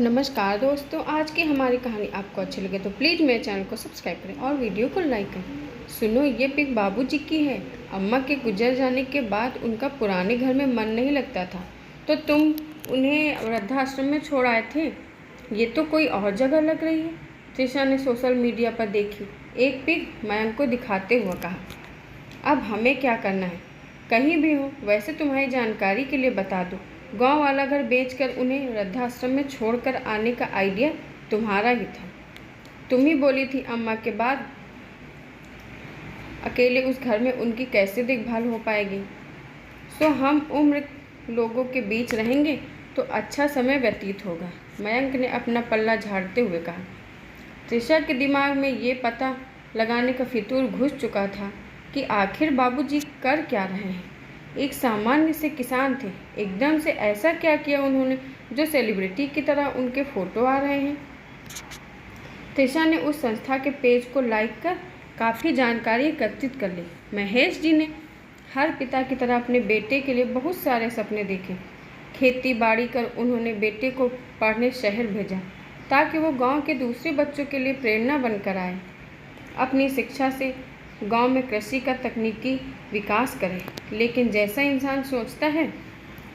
नमस्कार दोस्तों, आज की हमारी कहानी आपको अच्छी लगे तो प्लीज़ मेरे चैनल को सब्सक्राइब करें और वीडियो को लाइक करें। सुनो, ये पिक बाबूजी की है। अम्मा के गुजर जाने के बाद उनका पुराने घर में मन नहीं लगता था, तो तुम उन्हें वृद्धाश्रम में छोड़ आए थे। ये तो कोई और जगह लग रही है। त्रिशा ने सोशल मीडिया पर देखी एक पिक मयंक को दिखाते हुए कहा, अब हमें क्या करना है? कहीं भी हो, वैसे तुम्हारी जानकारी के लिए बता दो, गांव वाला घर बेचकर उन्हें वृद्धाश्रम में छोड़कर आने का आइडिया तुम्हारा ही था। तुम ही बोली थी अम्मा के बाद अकेले उस घर में उनकी कैसे देखभाल हो पाएगी। सो हम उम्र लोगों के बीच रहेंगे तो अच्छा समय व्यतीत होगा, मयंक ने अपना पल्ला झाड़ते हुए कहा। त्रिशा के दिमाग में ये पता लगाने का फितूर घुस चुका था कि आखिर बाबूजी कर क्या रहे हैं। एक सामान्य से किसान थे, एकदम से ऐसा क्या किया उन्होंने जो सेलिब्रिटी की तरह उनके फोटो आ रहे हैं। त्रिशा ने उस संस्था के पेज को लाइक कर काफ़ी जानकारी एकत्रित कर ली। महेश जी ने हर पिता की तरह अपने बेटे के लिए बहुत सारे सपने देखे। खेती बाड़ी कर उन्होंने बेटे को पढ़ने शहर भेजा ताकि वो गांव के दूसरे बच्चों के लिए प्रेरणा बनकर आए। अपनी शिक्षा से गांव में कृषि का तकनीकी विकास करें, लेकिन जैसा इंसान सोचता है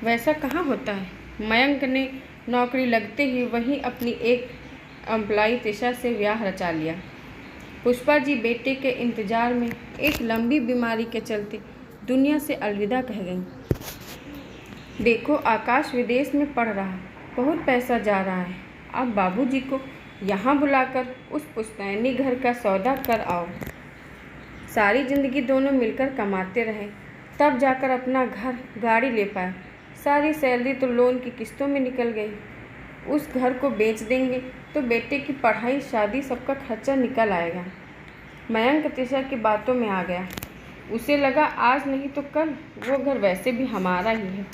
वैसा कहाँ होता है। मयंक ने नौकरी लगते ही वहीं अपनी एक एम्प्लॉई त्रिशा से ब्याह रचा लिया। पुष्पा जी बेटे के इंतजार में एक लंबी बीमारी के चलते दुनिया से अलविदा कह गई। देखो, आकाश विदेश में पढ़ रहा है, बहुत पैसा जा रहा है। अब बाबूजी को यहाँ बुलाकर उस पुश्तैनी घर का सौदा कर आओ। सारी ज़िंदगी दोनों मिलकर कमाते रहे, तब जाकर अपना घर गाड़ी ले पाए। सारी सैलरी तो लोन की किस्तों में निकल गई। उस घर को बेच देंगे तो बेटे की पढ़ाई, शादी, सबका खर्चा निकल आएगा। मयंक त्रिशा की बातों में आ गया। उसे लगा आज नहीं तो कल वो घर वैसे भी हमारा ही है।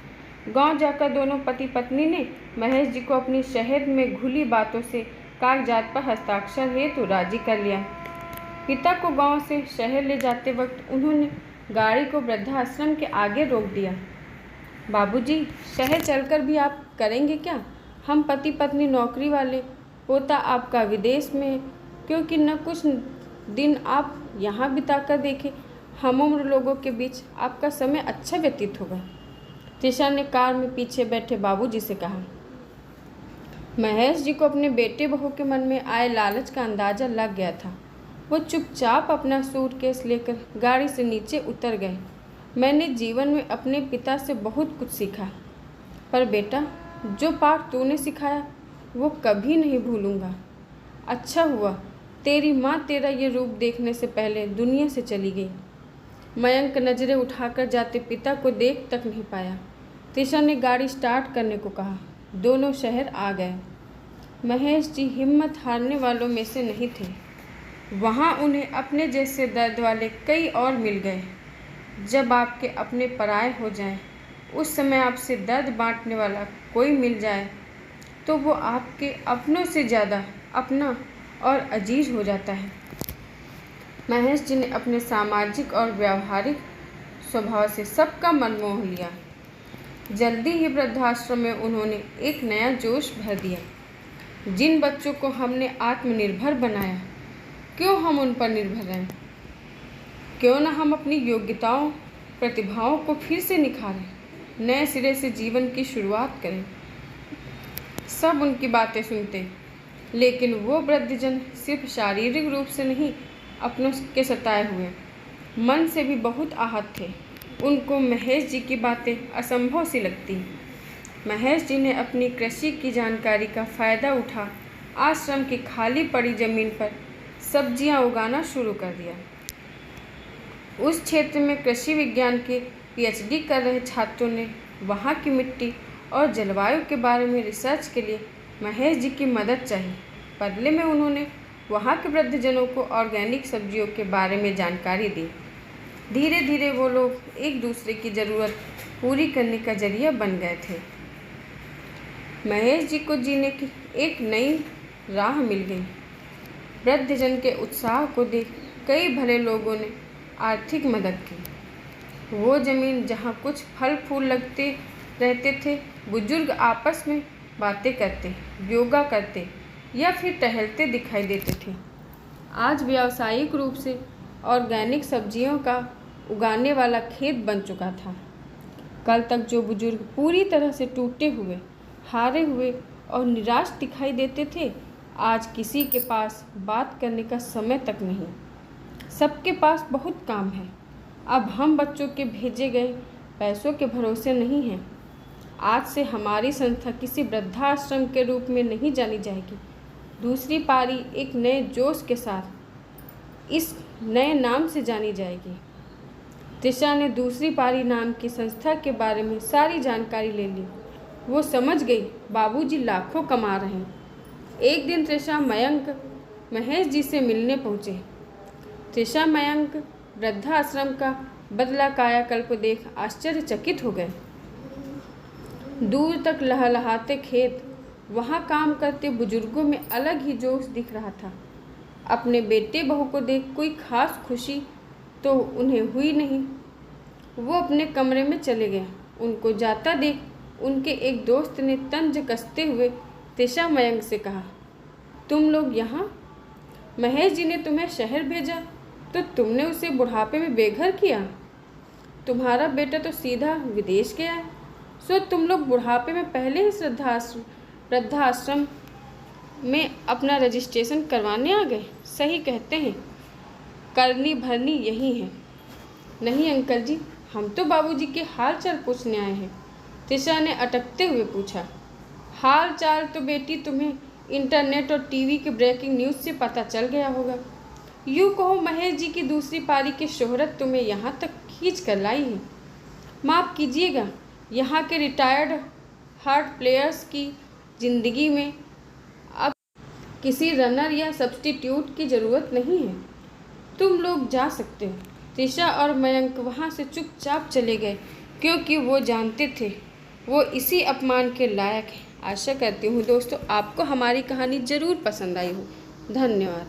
गांव जाकर दोनों पति पत्नी ने महेश जी को अपनी शहर में घुली बातों से कागजात पर हस्ताक्षर हेतु राजी कर लिया। पिता को गांव से शहर ले जाते वक्त उन्होंने गाड़ी को वृद्धाश्रम के आगे रोक दिया। बाबूजी, शहर चलकर भी आप करेंगे क्या? हम पति पत्नी नौकरी वाले, पोता आपका विदेश में, क्योंकि न कुछ दिन आप यहाँ बिताकर देखें। हम उम्र लोगों के बीच आपका समय अच्छा व्यतीत होगा। त्रिशा ने कार में पीछे बैठे बाबूजी से कहा। महेश जी को अपने बेटे बहू के मन में आए लालच का अंदाजा लग गया था। वो चुपचाप अपना सूटकेस लेकर गाड़ी से नीचे उतर गए। मैंने जीवन में अपने पिता से बहुत कुछ सीखा, पर बेटा, जो पाठ तूने सिखाया वो कभी नहीं भूलूंगा। अच्छा हुआ तेरी माँ तेरा ये रूप देखने से पहले दुनिया से चली गई। मयंक नज़रें उठाकर जाते पिता को देख तक नहीं पाया। त्रिशा ने गाड़ी स्टार्ट करने को कहा। दोनों शहर आ गए। महेश जी हिम्मत हारने वालों में से नहीं थे। वहाँ उन्हें अपने जैसे दर्द वाले कई और मिल गए। जब आपके अपने पराये हो जाएं, उस समय आपसे दर्द बांटने वाला कोई मिल जाए तो वो आपके अपनों से ज़्यादा अपना और अजीज हो जाता है। महेश जी ने अपने सामाजिक और व्यावहारिक स्वभाव से सबका मन मोह लिया। जल्दी ही वृद्धाश्रम में उन्होंने एक नया जोश भर दिया। जिन बच्चों को हमने आत्मनिर्भर बनाया, क्यों हम उन पर निर्भर रहें? क्यों न हम अपनी योग्यताओं, प्रतिभाओं को फिर से निखारें, नए सिरे से जीवन की शुरुआत करें। सब उनकी बातें सुनते, लेकिन वो वृद्धजन सिर्फ शारीरिक रूप से नहीं, अपनों के सताए हुए मन से भी बहुत आहत थे। उनको महेश जी की बातें असंभव सी लगती। महेश जी ने अपनी कृषि की जानकारी का फ़ायदा उठा आश्रम की खाली पड़ी ज़मीन पर सब्जियां उगाना शुरू कर दिया। उस क्षेत्र में कृषि विज्ञान के पीएचडी कर रहे छात्रों ने वहां की मिट्टी और जलवायु के बारे में रिसर्च के लिए महेश जी की मदद चाहिए। बदले में उन्होंने वहां के वृद्धजनों को ऑर्गेनिक सब्जियों के बारे में जानकारी दी। धीरे धीरे वो लोग एक दूसरे की ज़रूरत पूरी करने का जरिया बन गए थे। महेश जी को जीने की एक नई राह मिल गई। वृद्धजन के उत्साह को देख कई भले लोगों ने आर्थिक मदद की। वो ज़मीन जहाँ कुछ फल फूल लगते रहते थे, बुजुर्ग आपस में बातें करते, योगा करते या फिर टहलते दिखाई देते थे। आज व्यावसायिक रूप से ऑर्गेनिक सब्जियों का उगाने वाला खेत बन चुका था। कल तक जो बुजुर्ग पूरी तरह से टूटे हुए, हारे हुए और निराश दिखाई देते थे, आज किसी के पास बात करने का समय तक नहीं। सबके पास बहुत काम है। अब हम बच्चों के भेजे गए पैसों के भरोसे नहीं हैं। आज से हमारी संस्था किसी वृद्धाश्रम के रूप में नहीं जानी जाएगी। दूसरी पारी एक नए जोश के साथ इस नए नाम से जानी जाएगी। त्रिशा ने दूसरी पारी नाम की संस्था के बारे में सारी जानकारी ले ली। वो समझ गई बाबूजी लाखों कमा रहे हैं। एक दिन त्रिशा मयंक महेश जी से मिलने पहुँचे। त्रिशा मयंक वृद्धाश्रम का बदला कायाकल्प देख आश्चर्यचकित हो गए। दूर तक लहलहाते खेत, वहाँ काम करते बुजुर्गों में अलग ही जोश दिख रहा था। अपने बेटे बहू को देख कोई खास खुशी तो उन्हें हुई नहीं। वो अपने कमरे में चले गए। उनको जाता देख उनके एक दोस्त ने तंज कसते हुए त्रिशा मयंक से कहा, तुम लोग यहाँ? महेश जी ने तुम्हें शहर भेजा तो तुमने उसे बुढ़ापे में बेघर किया। तुम्हारा बेटा तो सीधा विदेश गया है, सो तुम लोग बुढ़ापे में पहले ही वृद्धाश्रम में अपना रजिस्ट्रेशन करवाने आ गए। सही कहते हैं, करनी भरनी यही है। नहीं अंकल जी, हम तो बाबूजी के हाल चाल पूछने आए हैं। त्रिशा ने अटकते हुए पूछा। हाल चाल तो बेटी तुम्हें इंटरनेट और टीवी के ब्रेकिंग न्यूज़ से पता चल गया होगा। यूँ कहो महेश जी की दूसरी पारी की शोहरत तुम्हें यहाँ तक खींच कर लाई है। माफ़ कीजिएगा, यहाँ के रिटायर्ड हार्ट प्लेयर्स की ज़िंदगी में अब किसी रनर या सब्स्टिट्यूट की ज़रूरत नहीं है। तुम लोग जा सकते हो। त्रिशा और मयंक वहाँ से चुपचाप चले गए, क्योंकि वो जानते थे वो इसी अपमान के लायक है। आशा करती हूँ दोस्तों आपको हमारी कहानी ज़रूर पसंद आई हो। धन्यवाद।